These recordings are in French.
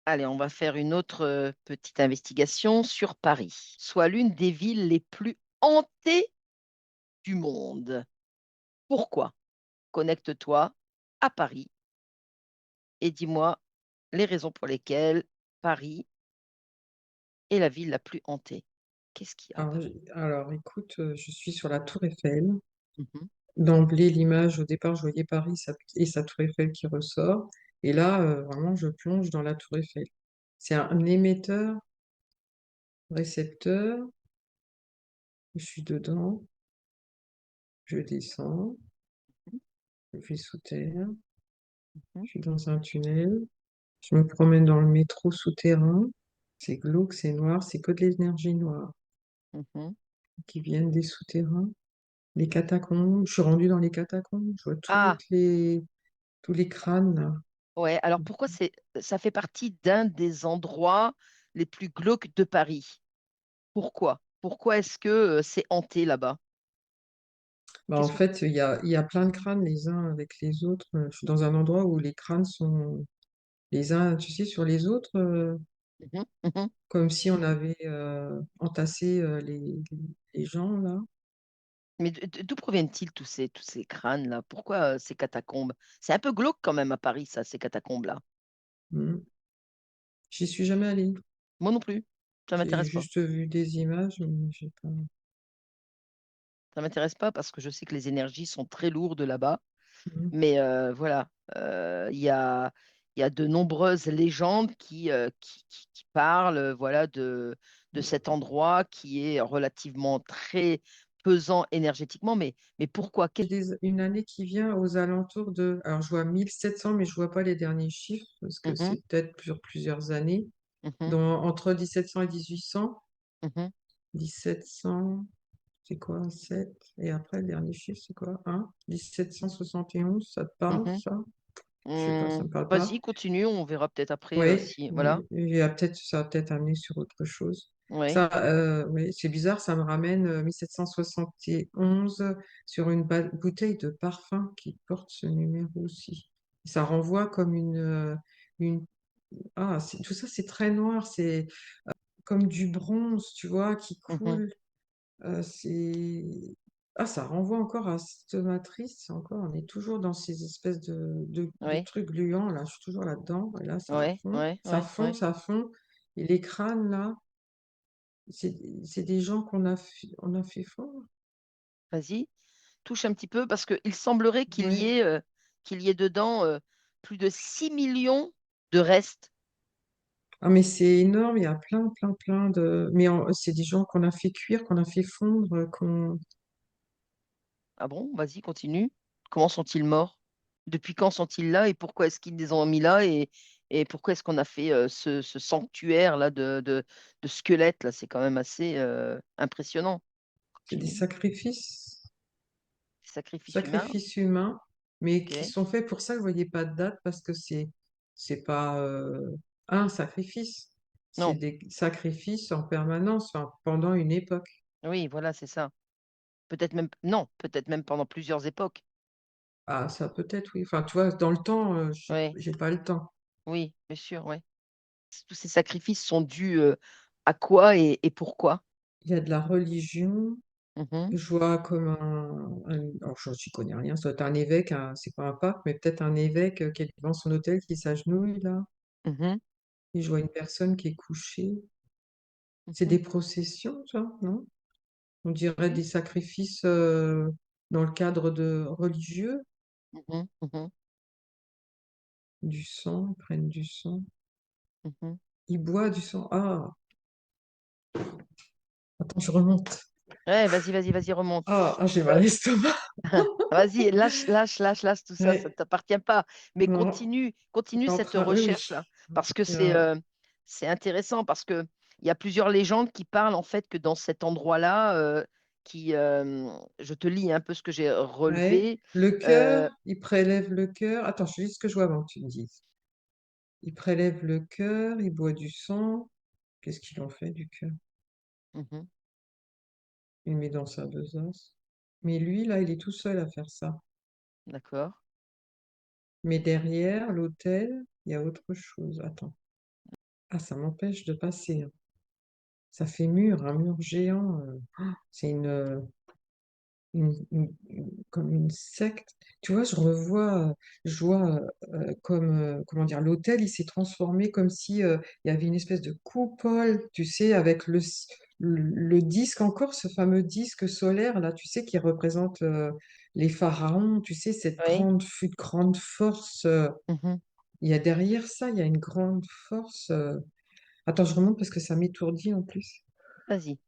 Allez, on va faire une autre petite investigation sur Paris, soit l'une des villes les plus hantées du monde. Pourquoi? Connecte-toi à Paris et dis-moi les raisons pour lesquelles Paris est la ville la plus hantée. Qu'est-ce qu'il y a à Paris? Alors, écoute, je suis sur la Tour Eiffel. Mhm, D'emblée, l'image, au départ, je voyais Paris et sa Tour Eiffel qui ressort. Et là, vraiment, je plonge dans la Tour Eiffel. C'est un émetteur, récepteur. Je suis dedans, je descends, je vais sous terre, mhm, je suis dans un tunnel, je me promène dans le métro souterrain. C'est glauque, c'est noir, c'est que de l'énergie noire mhm. qui viennent des souterrains. Les catacombes, je suis rendue dans les catacombes, je vois Ah, tous les crânes là. ouais. Alors pourquoi ça fait partie d'un des endroits les plus glauques de Paris? Pourquoi? Pourquoi est-ce que c'est hanté là-bas? Bah, en Qu'est-ce que... fait, il y a plein de crânes les uns avec les autres. Je suis dans un endroit où les crânes sont les uns, tu sais, sur les autres, Mhm, mhm. comme si on avait entassé les gens là. Mais d'où proviennent-ils tous ces crânes-là? Pourquoi ces catacombes? C'est un peu glauque quand même à Paris, ça, ces catacombes-là. Hmm. J'y suis jamais allée. Moi non plus. Ça J'ai m'intéresse pas. juste vu des images, mais j'ai pas. Ça m'intéresse pas parce que je sais que les énergies sont très lourdes là-bas. Hmm. Mais voilà, il y a de nombreuses légendes qui parlent voilà, de cet endroit qui est relativement très pesant énergétiquement. Mais pourquoi? Une année qui vient aux alentours de. Alors, je vois 1700, mais je vois pas les derniers chiffres parce que Mhm, c'est peut-être sur plusieurs années. mhm, Entre 1700 et 1800. mhm, 1700, c'est quoi? 7. Et après, le dernier chiffre, c'est quoi? 1. 1771, ça te parle, mhm. ça? Je sais pas, ça me parle Vas-y, pas. continue, on verra peut-être après Oui, si. Voilà. oui, ça va peut-être amener sur autre chose. Oui. Ça, oui, c'est bizarre, ça me ramène 1771 sur une bouteille de parfum qui porte ce numéro aussi. Ça renvoie comme une... Ah, tout ça, c'est très noir, c'est comme du bronze, tu vois, qui Mhm. coule. C'est... Ah, ça renvoie encore à cette matrice, encore, on est toujours dans ces espèces de Oui. trucs gluants, là, je suis toujours là-dedans, et là, Oui. Oui. ça Oui. fond, Oui. ça fond, et les crânes, là, c'est des gens on a fait fondre. Vas-y, touche un petit peu parce qu'il semblerait Ouais. qu'il y ait dedans plus de 6 millions de restes. Ah, mais c'est énorme, il y a plein de... Mais c'est des gens qu'on a fait cuire, qu'on a fait fondre, qu'on... Ah bon, vas-y, continue. Comment sont-ils morts? Depuis quand sont-ils là et pourquoi est-ce qu'ils les ont mis là et pourquoi est-ce qu'on a fait ce sanctuaire là de squelettes là? C'est quand même assez impressionnant. C'est des Continue. Sacrifice humain, sacrifices humains, mais qui ok. sont faits pour ça, vous voyez pas de date, parce que c'est pas un sacrifice, c'est Non, des sacrifices en permanence, enfin, pendant une époque. oui, voilà, c'est ça. Peut-être même, non, peut-être même pendant plusieurs époques. Ah, ça peut-être, oui. Enfin, tu vois, dans le temps, Oui, j'ai pas le temps. oui, bien sûr, oui. Tous ces sacrifices sont dus à quoi et pourquoi? Il y a de la religion, Mhm, je vois comme alors je n'y connais rien, ça doit être un évêque, c'est pas un pape, mais peut-être un évêque qui est devant son autel, qui s'agenouille là, mhm, et je vois une personne qui est couchée. C'est mhm. des processions, ça, non? On dirait Oui. des sacrifices dans le cadre de religieux, Mhm, mhm, du sang, ils prennent du sang, mhm. ils boivent du sang. Ah, attends, je remonte. Ouais, vas-y, remonte. J'ai mal à Euh, l'estomac. Vas-y, lâche tout ça, ça ne Ouais, t'appartient pas. Mais non, continue t'es en cette train, oui, oui. recherche-là, parce que Il y a- c'est intéressant, parce que il y a plusieurs légendes qui parlent en fait que dans cet endroit-là, je te lis un peu ce que j'ai ouais. relevé. Le cœur, Euh, il prélève le cœur. Attends, je te dis ce que je vois avant que tu me dises. Il prélève le cœur, il boit du sang. Qu'est-ce qu'il en fait du cœur? mhm, Il le met dans sa besace. Mais lui, là, il est tout seul à faire ça. d'accord. Mais derrière l'autel, il y a autre chose. Attends. Ah, ça m'empêche de passer, hein. Ça fait mur, un mur géant. C'est comme une secte. Tu vois, je vois comme, comment dire, l'hôtel, il s'est transformé comme si il y avait une espèce de coupole, tu sais, avec le disque, encore ce fameux disque solaire, là, tu sais, qui représente les pharaons, tu sais, cette Oui. grande force. Mhm. Il y a derrière ça, il y a une grande force. Attends, je remonte parce que ça m'étourdit en plus. Vas-y,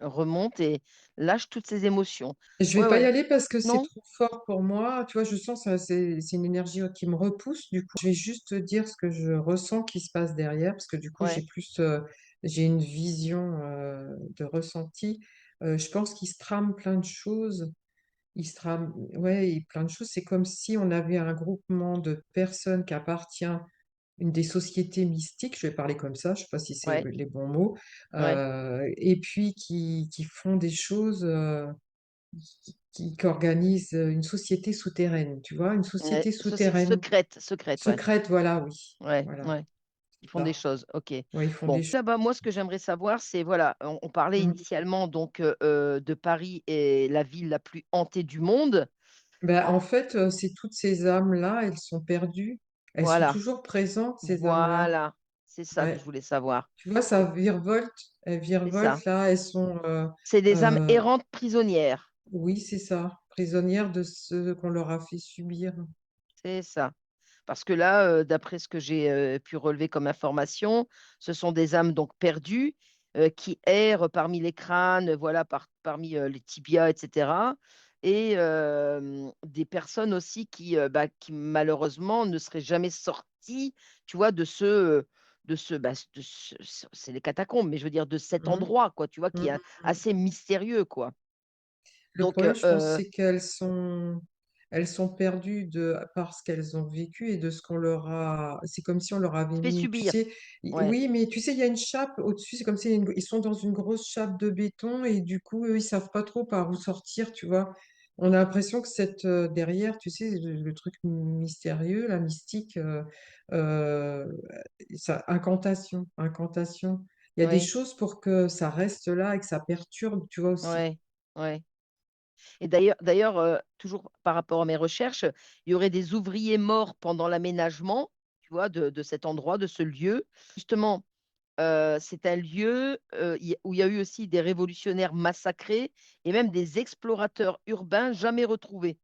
remonte et lâche toutes ces émotions. Je vais Ouais, pas y ouais. aller parce que c'est Non? trop fort pour moi. Tu vois, je sens ça, c'est une énergie qui me repousse. Du coup, je vais juste te dire ce que je ressens qui se passe derrière, parce que du coup, Ouais, j'ai une vision de ressenti. Je pense qu'il se trame plein de choses. Il se trame, ouais, plein de choses. C'est comme si on avait un groupement de personnes qui appartient à une des sociétés mystiques. Je vais parler comme ça. Je sais pas si c'est ouais, les bons mots. ouais. Et puis qui font des choses. Qui organise une société souterraine, tu vois, une Ouais. société souterraine, Secrète, secrète, ouais. secrète, voilà, oui, Ouais, voilà, ouais. Ils font des ça. choses, ok. Ouais, ils font des Bon, choses. là-bas, moi, ce que j'aimerais savoir, c'est, voilà, on parlait initialement donc de Paris et la ville la plus hantée du monde. Ben, en fait, c'est toutes ces âmes-là, elles sont perdues, elles sont Voilà, toujours présentes, ces âmes-là. voilà. C'est ça que je Ouais. voulais savoir. Tu vois, ça virevolte, elles C'est ça. virevoltent là, elles sont, C'est des âmes euh, errantes prisonnières. oui, c'est ça, prisonnières de ce qu'on leur a fait subir. C'est ça. Parce que là, d'après ce que j'ai pu relever comme information, ce sont des âmes donc perdues qui errent parmi les crânes, voilà, parmi les tibias, etc. Et des personnes aussi qui malheureusement ne seraient jamais sorties, tu vois, c'est les catacombes, mais je veux dire de cet Mhm, endroit, quoi, tu vois, qui est mhm. assez mystérieux, quoi. Le Donc, problème, je pense, c'est elles sont perdues par ce qu'elles ont vécu et de ce qu'on leur a. C'est comme si on leur avait fait mis, tu subir. sais, Ouais, oui, mais tu sais, il y a une chape au-dessus, c'est comme si ils sont dans une grosse chape de béton et du coup, eux, ils savent pas trop par où sortir, tu vois. On a l'impression que derrière, tu sais, le truc mystérieux, la mystique, euh, incantation, incantation. Il y a des ouais, choses pour que ça reste là et que ça perturbe, tu vois aussi. ouais, ouais. Et d'ailleurs, toujours par rapport à mes recherches, il y aurait des ouvriers morts pendant l'aménagement, tu vois, de cet endroit, de ce lieu. Justement, c'est un lieu où il y a eu aussi des révolutionnaires massacrés et même des explorateurs urbains jamais retrouvés,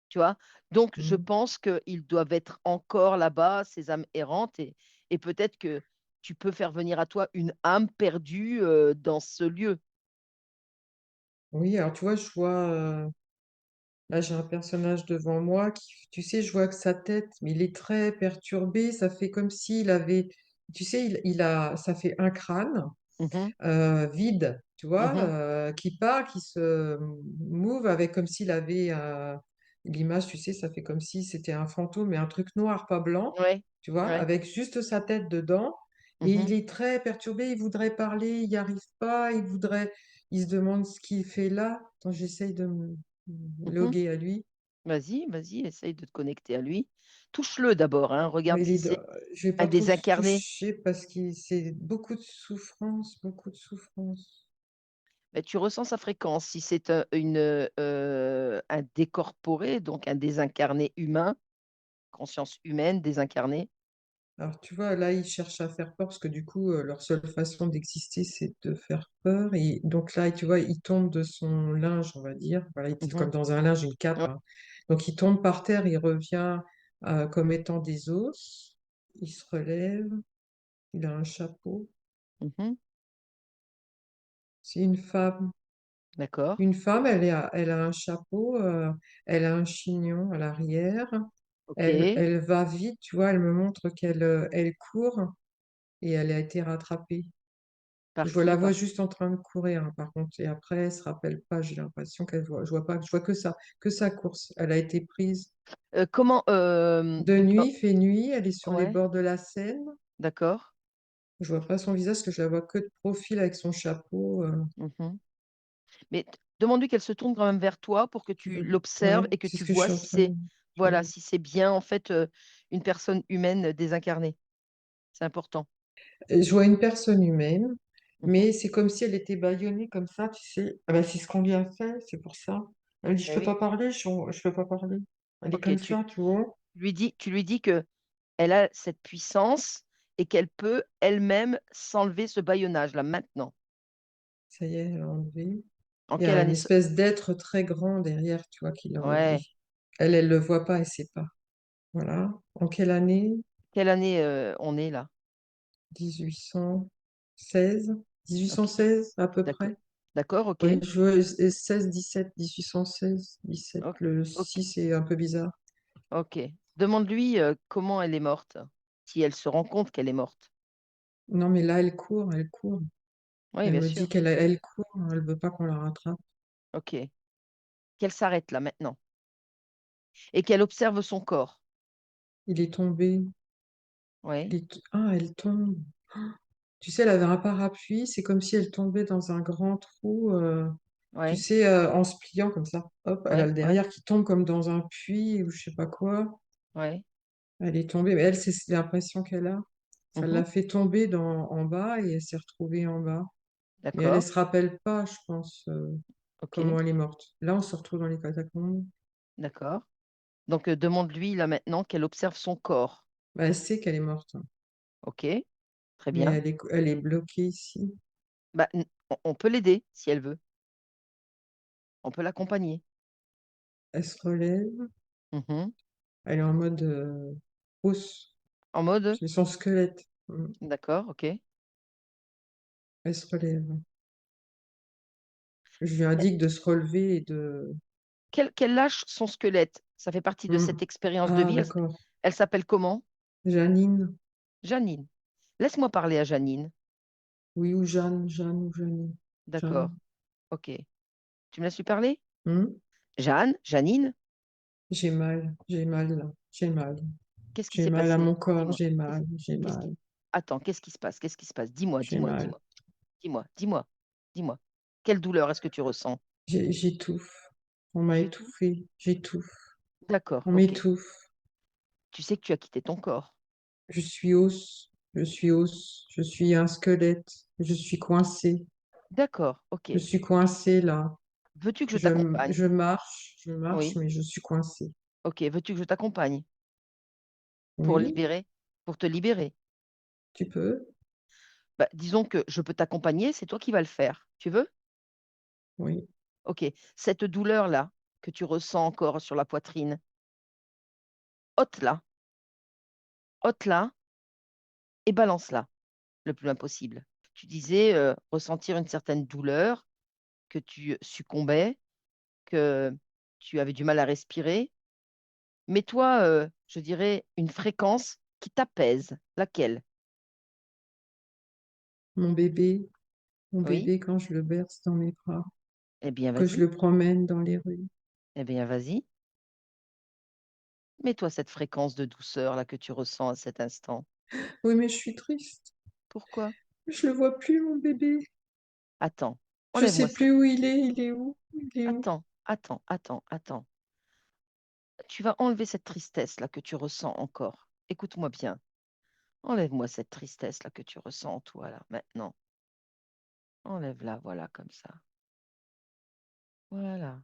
tu vois. Donc, je Mhm. pense qu'ils doivent être encore là-bas, ces âmes errantes, et peut-être que tu peux faire venir à toi une âme perdue dans ce lieu. Oui, alors tu vois, là j'ai un personnage devant moi qui, tu sais, je vois que sa tête, mais il est très perturbé, ça fait comme s'il avait, tu sais, ça fait un crâne Mhm, vide, tu vois, mhm. qui part, qui se move avec comme s'il avait l'image, tu sais, ça fait comme si c'était un fantôme, mais un truc noir, pas blanc, Ouais, tu vois, ouais. avec juste sa tête dedans. Et il Mhm, est très perturbé, il voudrait parler, il n'y arrive pas, il se demande ce qu'il fait là. Attends, j'essaye de me mhm. loguer à lui. Vas-y, vas-y, essaye de te connecter à lui. Touche-le d'abord, hein, Mais regarde si c'est je vais un pas trop désincarné. toucher parce que c'est beaucoup de souffrance, beaucoup de souffrance. Ben, tu ressens sa fréquence. Si c'est un décorporé, donc un désincarné humain, conscience humaine, désincarnée. Alors, tu vois, là, ils cherchent à faire peur parce que du coup, leur seule façon d'exister, c'est de faire peur. Et donc là, tu vois, il tombe de son linge, on va dire. Voilà, il était Mhm. comme dans un linge, une cape, Ouais. hein. Donc, il tombe par terre, il revient comme étant des os. Il se relève, il a un chapeau. Mhm. C'est une femme. D'accord. Une femme, elle a un chapeau, elle a un chignon à l'arrière. OK. Elle va vite, tu vois, elle me montre elle court et elle a été rattrapée. Par Je vois la qui? voix juste en train de courir, hein, par contre. Et après, elle se rappelle pas. J'ai l'impression qu'elle voit. Je vois pas. Je vois que sa course. Elle a été prise Comment de nuit. Il fait nuit. Elle est sur les Ouais, bords de la Seine. d'accord. Je vois pas son visage, parce que je la vois que de profil avec son chapeau. Mhm. Mais demande-lui qu'elle se tourne quand même vers toi pour que tu l'observes Ouais, et que c'est tu ce que je vois suis en si train de. c'est Je vais voilà, lui- si c'est bien en fait une personne humaine désincarnée. C'est important. Je vois une personne humaine, Mhm. mais c'est comme si elle était bâillonnée comme ça, tu sais. Ah bah, c'est ce qu'on lui a fait, c'est pour ça. Elle dit, je Eh peux oui. pas parler, je peux pas parler. Elle est Ok, comme ça, tu vois. tu lui dis que elle a cette puissance et qu'elle peut elle-même s'enlever ce bâillonnage là maintenant. Ça y est, elle a enlevé. En Il y quelle a une année? espèce d'être très grand derrière, tu vois, qui l'a enlevé. Ouais. Elle le voit pas, elle sait pas. Voilà. En quelle année? Quelle année on est là? 1816? Ok. 1816 à peu D'accord. près. D'accord, ok. Oui, je veux 16, 17, 1816, 17. Ok. Le Ok. 6 est un peu bizarre. Ok. Demande-lui comment elle est morte, si elle se rend compte qu'elle est morte. Non, mais là, elle court, elle court. Oui, Elle bien me sûr. dit qu'elle court, elle veut pas qu'on la rattrape. Ok. Qu'elle s'arrête là maintenant et qu'elle observe son corps. Il est tombé. Oui, Ah, elle tombe. Tu sais, elle avait un parapluie, c'est comme si elle tombait dans un grand trou, tu oui, sais, en se pliant comme ça. Hop, elle a oui, le oui, derrière qui tombe comme dans un puits ou je sais pas quoi. oui. Elle est tombée, mais elle, c'est l'impression qu'elle a. Ça Mhm. l'a fait tomber en bas et elle s'est retrouvée en bas. Mais elle D'accord. se rappelle pas, je pense, Ok. comment elle est morte. Là, on se retrouve dans les catacombes. D'accord. Donc demande-lui là maintenant qu'elle observe son corps. Bah, elle sait qu'elle est morte, hein, Ok. Très mais bien. elle est bloquée ici. Bah, on peut l'aider si elle veut. On peut l'accompagner. Elle se relève, Mhm. elle est en mode os. En mode? C'est son squelette. Mm. D'accord, ok. Elle se relève. Je lui indique de se relever et de... Qu'elle lâche son squelette. Ça fait partie de cette Mm. expérience de Ah, vie. d'accord. Elle s'appelle comment? Janine. Janine. Laisse-moi parler à Janine. Oui, ou Jeanne, Jeanne ou Janine. D'accord. Jeanne. Ok. Tu me laisses lui parler? Mm. Jeanne, Janine, J'ai mal là, j'ai mal. qu'est-ce qui J'ai s'est mal à passé? mon corps, Dis-moi. j'ai Qu'est-ce mal, j'ai qu'est-ce qui... mal, Attends, qu'est-ce qui se passe? Qu'est-ce qui se passe? Dis-moi, j'ai dis-moi, mal. dis-moi, dis-moi, dis-moi, dis-moi. Quelle douleur est-ce que tu ressens? J'étouffe. On m'a J'étouffe. étouffé, j'étouffe. D'accord, On ok. m'étouffe. Tu sais que tu as quitté ton corps. Je suis os, je suis os, je suis un squelette, je suis coincé. D'accord, Je ok. suis coincé là. Veux-tu que je t'accompagne? Je marche, Oui, mais je suis coincé. ok. Veux-tu que je t'accompagne pour Oui, libérer, pour te libérer? tu peux? Bah, disons que je peux t'accompagner, c'est toi qui vas le faire. Tu veux? Oui. Ok. Cette douleur-là que tu ressens encore sur la poitrine, ôte-la, ôte-la et balance-la le plus loin possible. Tu disais ressentir une certaine douleur, que tu succombais, que tu avais du mal à respirer. Mets-toi, je dirais, une fréquence qui t'apaise. Laquelle? Mon bébé, mon Oui? bébé quand je le berce dans mes bras, Eh bien, que je vas-y. le promène dans les rues. Eh bien, vas-y. Mets-toi cette fréquence de douceur là que tu ressens à cet instant. Oui, mais je suis triste. Pourquoi? Je le vois plus, mon bébé. Attends. Je Enlève-moi sais cette. plus où il est. Il est où? Il est où? Attends, attends, attends, attends. Tu vas enlever cette tristesse là que tu ressens encore. Écoute-moi bien. Enlève-moi cette tristesse là que tu ressens en toi là maintenant. Enlève-la, voilà, comme ça. Voilà.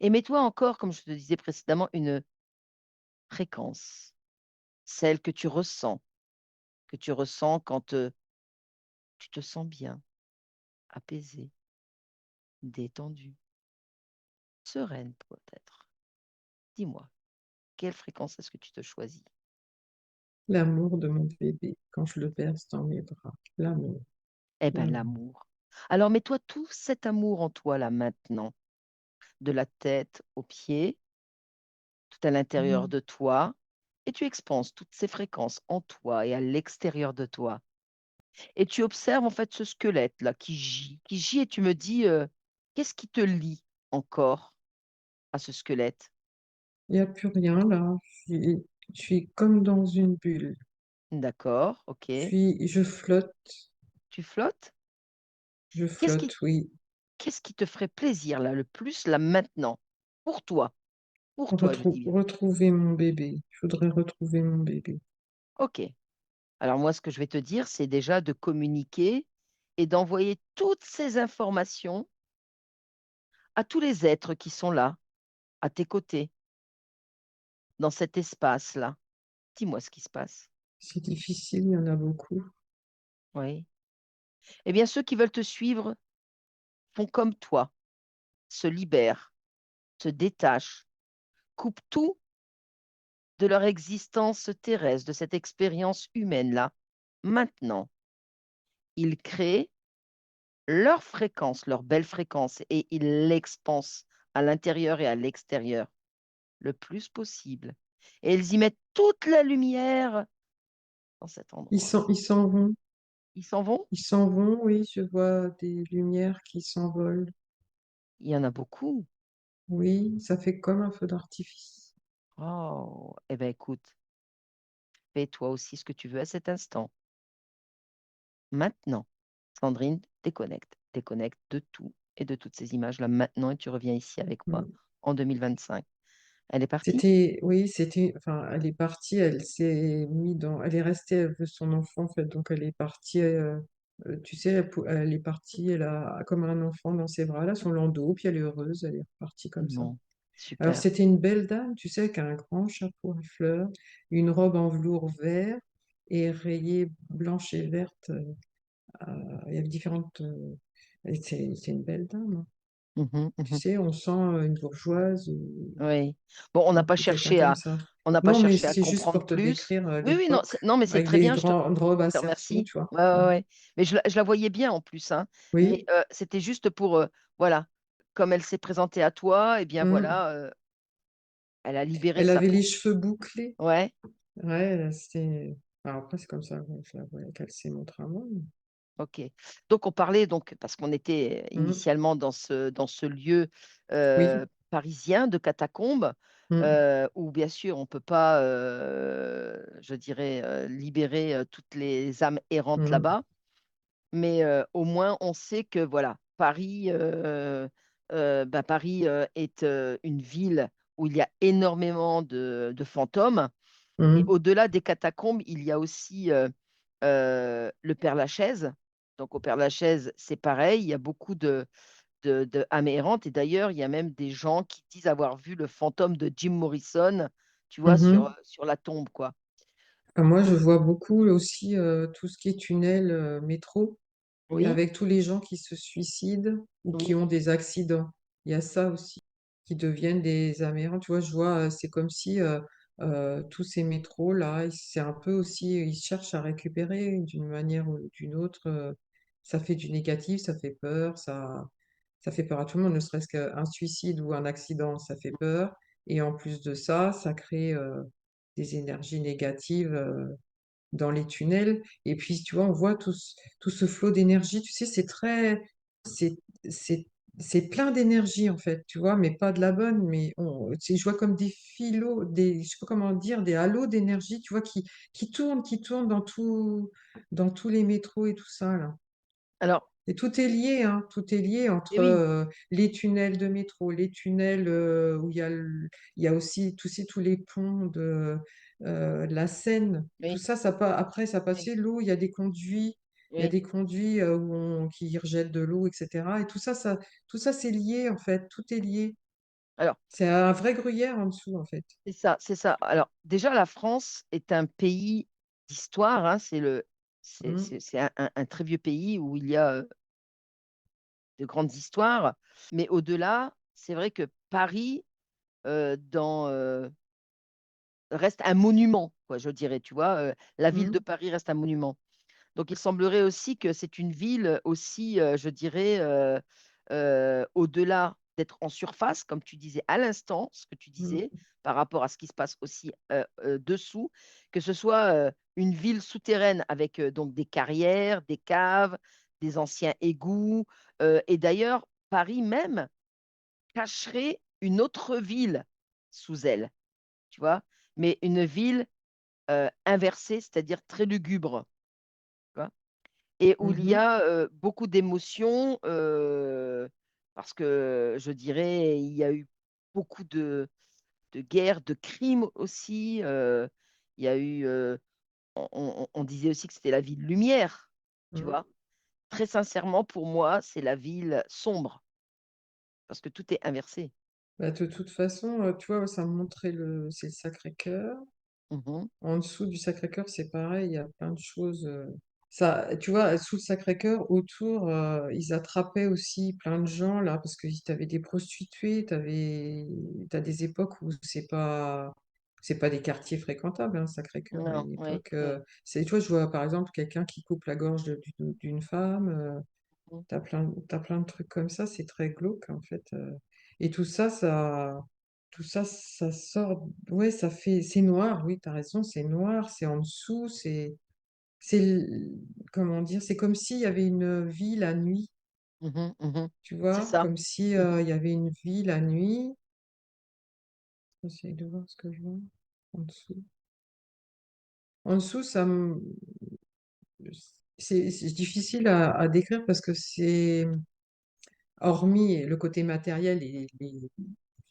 Et mets-toi encore, comme je te disais précédemment, une fréquence, celle que tu ressens quand tu te sens bien, apaisé, détendu, sereine peut-être. Dis-moi, quelle fréquence est-ce que tu te choisis? L'amour de mon bébé quand je le berce dans mes bras. L'amour, Eh bien, l'amour. l'amour. Alors mets-toi tout cet amour en toi là maintenant, de la tête aux pieds, tout à l'intérieur Mm. de toi, et tu expanses toutes ces fréquences en toi et à l'extérieur de toi. Et tu observes en fait ce squelette-là qui gît et tu me dis, qu'est-ce qui te lie encore à ce squelette? Il n'y a plus rien là. Je suis comme dans une bulle. D'accord, ok. Tu flottes? Je Qu'est-ce qui, flotte, oui. qu'est-ce qui te ferait plaisir là, le plus là maintenant? Pour toi, je dis bien. Retrouver mon bébé. Je voudrais retrouver mon bébé. Ok. Alors moi, ce que je vais te dire, c'est déjà de communiquer et d'envoyer toutes ces informations à tous les êtres qui sont là, à tes côtés, dans cet espace-là. Dis-moi ce qui se passe. C'est difficile, il y en a beaucoup. Oui. Eh bien, ceux qui veulent te suivre font comme toi, se libèrent, se détachent, coupent tout de leur existence terrestre, de cette expérience humaine-là. Maintenant, ils créent leur fréquence, leur belle fréquence, et ils l'expansent à l'intérieur et à l'extérieur le plus possible. Et ils y mettent toute la lumière dans cet endroit. Ils s'en vont. Ils s'en vont? Ils s'en vont, oui, je vois des lumières qui s'envolent. Il y en a beaucoup. Oui, ça fait comme un feu d'artifice. Oh, eh bien écoute, fais toi aussi ce que tu veux à cet instant. Maintenant, Sandrine, déconnecte. Déconnecte de tout et de toutes ces images-là maintenant et tu reviens ici avec moi Mm. en 2025. Elle est partie? C'était, oui, c'était, enfin, elle est partie, elle s'est mis dans, elle est restée, elle veut son enfant, en fait, donc elle est partie, tu sais, elle est partie, elle a comme un enfant dans ses bras, là, son landau, puis elle est heureuse, elle est repartie comme ça. Non. Alors, Super. c'était une belle dame, tu sais, avec un grand chapeau à fleurs, une robe en velours vert et rayée blanche et verte. Il y avait différentes. Et c'est une belle dame, hein. Mhm, Tu mhm. sais, on sent une bourgeoise Oui. Bon, on n'a pas ou quelqu'un cherché comme à, ça. on n'a pas Non, mais cherché à c'est juste comprendre pour te plus. décrire Oui, oui, non, l'époque non, mais c'est avec très des bien. grandes robes à Je te serre-trous, remercie. tu vois. Ouais, ouais, Mm. ouais. Mais je la voyais bien en plus, hein. Mais Oui. c'était juste pour, voilà, comme elle s'est présentée à toi, eh bien Mm. voilà, elle a libéré Elle sa avait les peau. cheveux bouclés. Ouais. Ouais, c'est. Alors après, c'est comme ça que je la voyais qu'elle s'est montrée à moi. Ok. Donc on parlait donc parce qu'on était Mm. initialement dans ce lieu Oui. parisien de catacombes Mm. où bien sûr on peut pas, je dirais, libérer toutes les âmes errantes Mm. là-bas, mais au moins on sait que voilà Paris, Paris est une ville où il y a énormément de fantômes et Mm. au-delà des catacombes, il y a aussi le Père-Lachaise. Donc au Père-Lachaise, c'est pareil, il y a beaucoup de âmes errantes. Et d'ailleurs, il y a même des gens qui disent avoir vu le fantôme de Jim Morrison, tu vois, Mhm. sur la tombe, quoi. Moi, je vois beaucoup aussi tout ce qui est tunnel métro, Oui, avec tous les gens qui se suicident ou qui oui, ont des accidents. Il y a ça aussi, qui deviennent des amérants. Tu vois, je vois, c'est comme si tous ces métros-là, c'est un peu aussi, ils cherchent à récupérer d'une manière ou d'une autre. Ça fait du négatif, ça fait peur à tout le monde, ne serait-ce qu'un suicide ou un accident, ça fait peur. Et en plus de ça, ça crée des énergies négatives dans les tunnels. Et puis, tu vois, on voit tout ce flot d'énergie. Tu sais, c'est, c'est, c'est plein d'énergie, en fait, tu vois, mais pas de la bonne. Mais je vois comme des filets, je sais pas comment dire, des halos d'énergie, tu vois, qui tournent dans tous les métros et tout ça, là. alors, Et tout est lié, hein, tout est lié eh entre oui, les tunnels de métro, les tunnels où il y a aussi tous les ponts de la Seine. Tout oui, ça, après, ça oui, passait l'eau, il y a oui. des conduits qui rejettent de l'eau, etc. Et tout ça, c'est lié, en fait, tout est lié. Alors, C'est un vrai gruyère en dessous, en fait. c'est ça, c'est ça. Alors, déjà, la France est un pays d'histoire, hein, Mm, c'est un très vieux pays où il y a de grandes histoires. Mais au-delà, c'est vrai que Paris reste un monument, quoi, je dirais, tu vois. La ville de mm, Paris reste un monument. Donc, il semblerait aussi que c'est une ville aussi, je dirais, au-delà d'être en surface, comme tu disais à l'instant, ce que tu disais, mm, par rapport à ce qui se passe aussi dessous, que ce soit une ville souterraine avec donc des carrières, des caves, des anciens égouts. Et d'ailleurs, Paris même cacherait une autre ville sous elle, tu vois, mais une ville inversée, c'est-à-dire très lugubre, tu vois, et où il y mhm, a beaucoup d'émotions, parce que je dirais, il y a eu beaucoup de guerres, de crimes aussi. Il y a eu on disait aussi que c'était la ville lumière, tu Mm. vois? Très sincèrement, pour moi, c'est la ville sombre parce que tout est inversé. Bah, de toute façon, tu vois, ça me montrait c'est le Sacré-Cœur. Mmh. En dessous du Sacré-Cœur, c'est pareil, il y a plein de choses. Ça, tu vois, sous le Sacré-Cœur, autour, ils attrapaient aussi plein de gens là, parce que tu avais des prostituées, t'as des époques où c'est pas des quartiers fréquentables, hein, Sacré-Cœur, à Non, une oui, époque. oui. Tu vois, je vois par exemple quelqu'un qui coupe la gorge d'une femme. Mmh. T'as plein de trucs comme ça, c'est très glauque en fait. Et tout ça, ça sort. Ouais, c'est noir. Oui, t'as raison, c'est noir, c'est en dessous, c'est, l- comment dire, c'est comme s'il y avait une vie la nuit, Mmh. Mmh. tu C'est vois, ça. comme si Mmh. il y avait une vie la nuit. J'essaie de voir ce que je vois en dessous. En dessous, c'est difficile à décrire parce que hormis le côté matériel et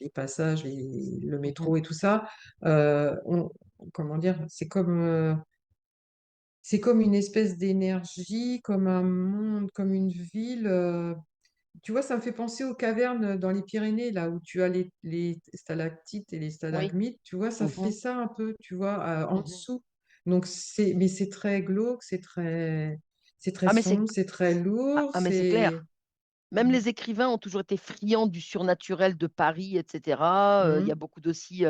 les passages, le Mmh. métro et tout ça, comment dire, c'est comme une espèce d'énergie, comme un monde, comme une ville. Tu vois, ça me fait penser aux cavernes dans les Pyrénées, là où tu as les stalactites et les Oui. stalagmites. Tu vois, ça fait Mmh. ça un peu, tu vois, en Mmh. dessous. Donc, mais c'est très glauque, c'est très Ah mais c'est sombre, c'est très lourd, mais c'est c'est. clair. Même les écrivains ont toujours été friands du surnaturel de Paris, et cetera. Il y a Mhm, beaucoup aussi,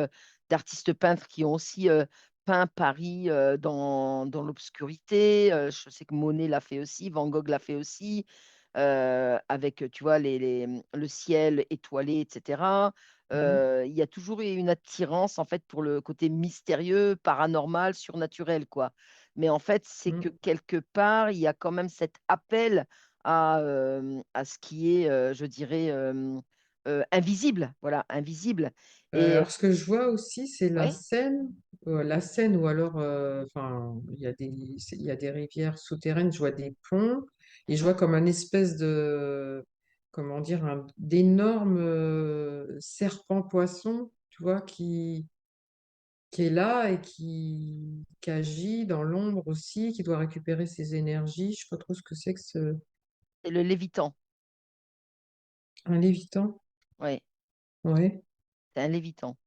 d'artistes peintres qui ont aussi, peint Paris, dans l'obscurité. Je sais que Monet l'a fait aussi, Van Gogh l'a fait aussi, avec, tu vois, le ciel étoilé, et cetera. mhm, Il y a toujours eu une attirance, en fait, pour le côté mystérieux, paranormal, surnaturel, quoi. Mais en fait, c'est que mhm. quelque part, il y a quand même cet appel à ce qui est, je dirais, invisible, voilà, invisible et Alors, ce que je vois aussi, c'est ouais. La Seine, ou alors, enfin, il y a des rivières souterraines, je vois des ponts, et je vois Mmh. comme un espèce de, comment dire, d'énorme serpent-poisson, tu vois, qui est là et qui agit dans l'ombre aussi, qui doit récupérer ses énergies. Je sais pas trop ce que c'est que C'est le Lévitan, un lévitant. ouais, Ouais. c'est un Lévitan.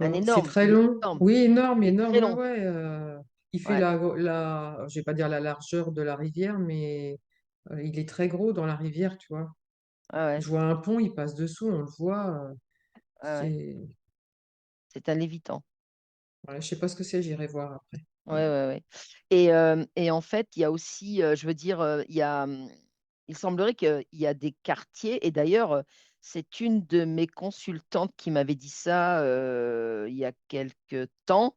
Un D'accord. C'est énorme, très il est long. énorme, Oui, énorme, il est énorme. très Ouais, long, ouais. Il fait ouais, je vais pas dire la largeur de la rivière, mais il est très gros dans la rivière, tu vois. ouais, ouais, Je vois un pont, il passe dessous, on le voit. ouais, ouais, C'est, c'est un Lévitan. voilà, je sais pas ce que c'est, j'irai voir après. Ouais, ouais, ouais et en fait, il y a aussi, je veux dire, il y a, il semblerait qu'il y a des quartiers et d'ailleurs, c'est une de mes consultantes qui m'avait dit ça, il y a quelque temps.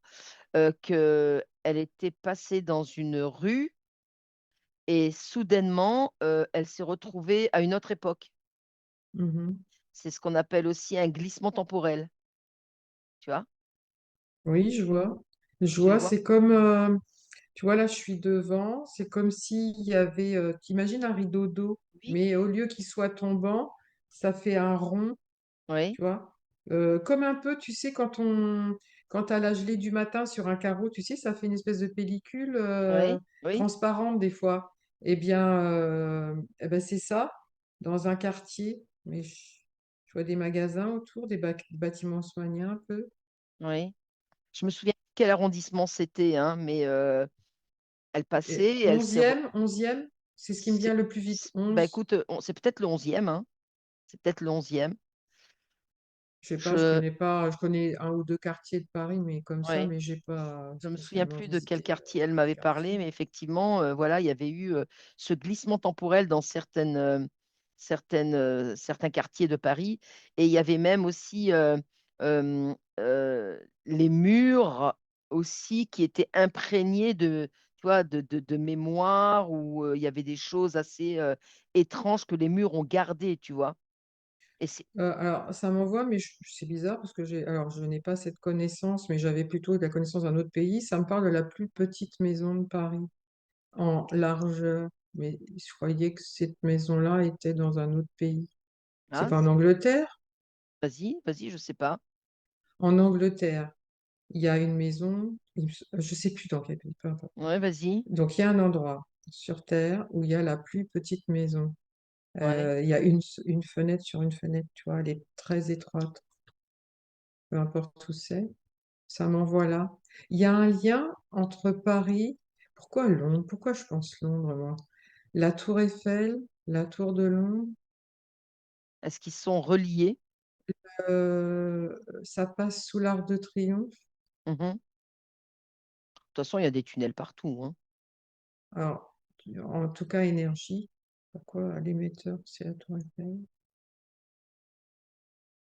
Qu'elle était passée dans une rue et soudainement, elle s'est retrouvée à une autre époque. Mhm. C'est ce qu'on appelle aussi un glissement temporel, tu vois? Oui, je vois. Je Tu le vois, vois? c'est comme, tu vois, là, je suis devant, c'est comme s'il y avait, t'imagines un rideau d'eau, Oui, mais au lieu qu'il soit tombant, ça fait un rond. oui, Tu vois? Comme un peu, tu sais, quand t'as la gelée du matin sur un carreau, tu sais, ça fait une espèce de pellicule oui, oui, transparente des fois. Eh ben, c'est ça, dans un quartier. Mais je vois des magasins autour, des bâtiments soignés un peu. oui. Je me souviens plus quel arrondissement c'était, hein, mais elle passait Et et elle s'est re 11e, c'est ce qui me vient c'est le plus vite. bah, 11, écoute, on c'est peut-être le 11e, hein, c'est peut-être le 11e. je sais pas, je Je connais pas, je connais un ou deux quartiers de Paris, mais comme ça, Ouais. mais j'ai pas Je me souviens spécialement plus de quel visité quartier elle les m'avait parlé, quartiers. mais effectivement, voilà, il y avait eu, ce glissement temporel dans certains quartiers de Paris et il y avait même aussi, les murs aussi qui étaient imprégnés de, tu vois, de mémoire où, il y avait des choses assez, étranges que les murs ont gardées, tu vois? Et c'est Alors, ça m'envoie, mais c'est bizarre parce que alors, je n'ai pas cette connaissance, mais j'avais plutôt de la connaissance d'un autre pays. Ça me parle de la plus petite maison de Paris, en largeur. Mais je croyais que cette maison-là était dans un autre pays. C'est ah, pas en Angleterre? vas-y, vas-y, je sais pas. En Angleterre. il y a une maison, je sais plus dans quel pays, peu importe. Ouais, vas-y. Donc, il y a un endroit sur Terre où il y a la plus petite maison. Ouais. Il y a une fenêtre sur une fenêtre, tu vois, elle est très étroite, peu importe où c'est. Ça m'envoie là. Il y a un lien entre Paris. Pourquoi Londres? Pourquoi je pense Londres, moi? La Tour Eiffel, la Tour de Londres, Est-ce qu'ils sont reliés? ça passe sous l'Arc de Triomphe. Mhm. De toute façon, il y a des tunnels partout, hein. Alors, en tout cas, énergie. Pourquoi l'émetteur, c'est la Tour Eiffel?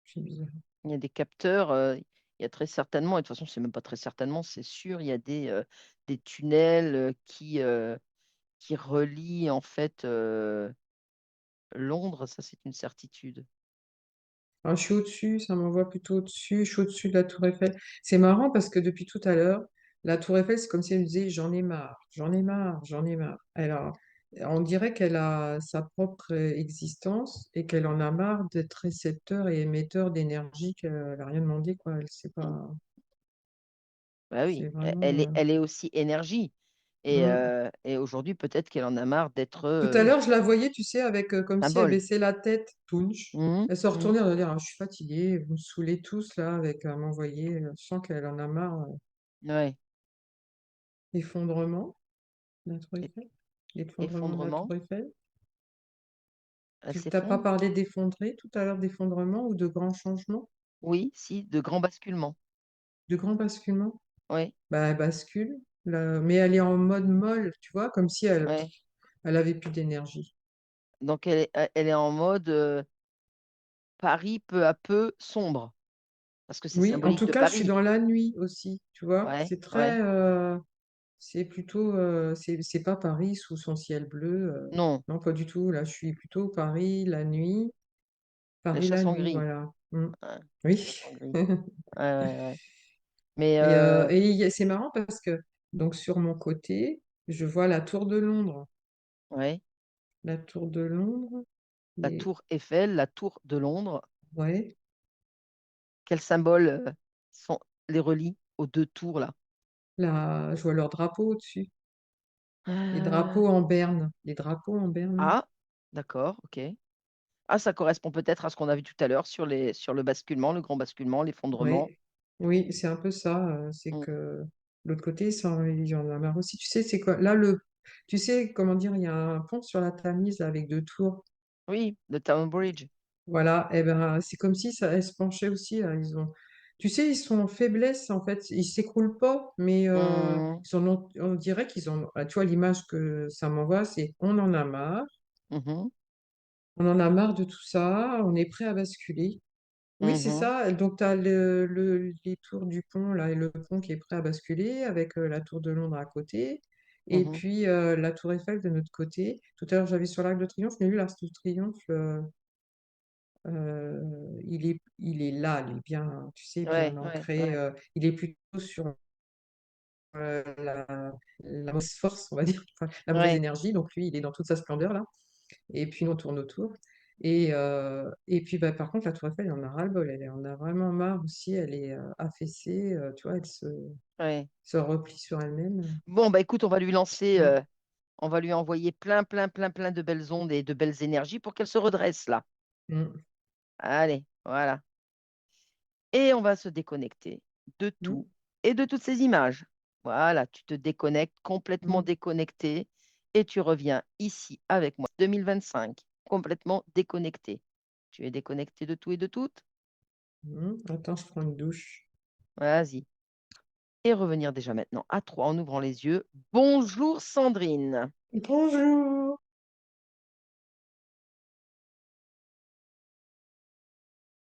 C'est bizarre. Il y a des capteurs. Il y a très certainement, et de toute façon, c'est même pas très certainement, c'est sûr, il y a des tunnels qui relient en fait Londres. Ça, c'est une certitude. Alors, je suis au-dessus, ça m'envoie plutôt au-dessus. Je suis au-dessus de la Tour Eiffel. C'est marrant parce que depuis tout à l'heure, la Tour Eiffel, c'est comme si elle me disait j'en ai marre, j'en ai marre, j'en ai marre. Alors, on dirait qu'elle a sa propre existence et qu'elle en a marre d'être récepteur et émetteur d'énergie qu'elle n'a rien demandé, quoi. Elle sait Mm. pas. Bah oui, C'est elle vraiment. est, elle est aussi énergie. Hmm. Et aujourd'hui, peut-être qu'elle en a marre d'être Tout à l'heure, je la voyais, tu sais, avec comme si elle symbole. baissait la tête, punch. Mhm, Elle se mhm. retournait, elle va dire, ah, je suis fatiguée, vous me saoulez tous là avec à m'envoyer. Je sens qu'elle en a marre. Ouais. Effondrement de la Tour E- Eiffel. L'effondrement de la Effondrement, Tour Eiffel. elle Tu t'as pas s'effondre? parlé d'effondrer tout à l'heure, d'effondrement ou de grands changements, Oui, si, de grands basculements. de grands basculements? Oui, Bah, elle bascule, là, mais elle est en mode molle, tu vois, comme si elle, ouais. elle avait plus d'énergie. Donc elle est en mode Paris peu à peu sombre, parce que c'est Oui, en symbolique tout de cas, je suis Paris. dans la nuit aussi, tu vois. Ouais, C'est ouais. très, c'est plutôt, c'est pas Paris sous son ciel bleu. Non, Non, pas du tout. Là, je suis plutôt Paris la nuit. les Paris la chasses en nuit, gris. voilà. Mm. Ouais, les Oui. chasses en gris. Ouais, ouais, ouais. Mais C'est marrant parce que donc sur mon côté, je vois la tour de Londres. ouais. La tour de Londres, La les... tour Eiffel, la tour de Londres, ouais, quels symboles sont les relient aux deux tours là? je vois leurs drapeaux au-dessus. Les Euh, drapeaux en berne. Les drapeaux en berne. Ah, d'accord, ok. Ah, ça correspond peut-être à ce qu'on a vu tout à l'heure sur le basculement, le grand basculement, l'effondrement. Oui, oui, c'est un peu ça. C'est Mm. que de l'autre côté, il y en a marre aussi. Tu sais, c'est quoi? Tu sais, comment dire, il y a un pont sur la Tamise avec deux tours. Oui, le Tower Bridge. Voilà, et ben c'est comme si ça elles se penchait aussi. Là. Tu sais, ils sont en faiblesse en fait. Ils s'écroulent pas, mais Mm, on dirait qu'ils ont. Tu vois, l'image que ça m'envoie, c'est on en a marre. mhm, On en a marre de tout ça. On est prêt à basculer. Oui, c'est mhm, ça. Donc tu as les tours du pont là et le pont qui est prêt à basculer avec la tour de Londres à côté. Et mhm. puis la tour Eiffel de notre côté. Tout à l'heure, j'avais sur l'Arc de Triomphe, mais lui, l'Arc de Triomphe, il est là, il est bien, tu sais, bien Ouais, ouais, ancré. ouais, Il est plutôt sur la mauvaise force, on va dire, enfin, la mauvaise ouais, énergie. Donc lui, il est dans toute sa splendeur là. Et puis on tourne autour. Et puis bah, par contre, la Tour Eiffel, elle en a ras-le-bol. Elle en a vraiment marre aussi. Elle est affaissée. Tu vois, ouais. se replie sur elle-même. Bon, bah écoute, on va lui lancer, Mm, on va lui envoyer plein, plein, plein, plein de belles ondes et de belles énergies pour qu'elle se redresse là. mm, Allez, voilà. Et on va se déconnecter de mm, tout et de toutes ces images. Voilà, tu te déconnectes, complètement mm, déconnecté, et tu reviens ici avec moi, 2025, complètement déconnecté. Tu es déconnecté de tout et de toutes? Attends, je prends une douche. Vas-y. Et revenir déjà maintenant à 3 en ouvrant les yeux. Bonjour Sandrine. Bonjour.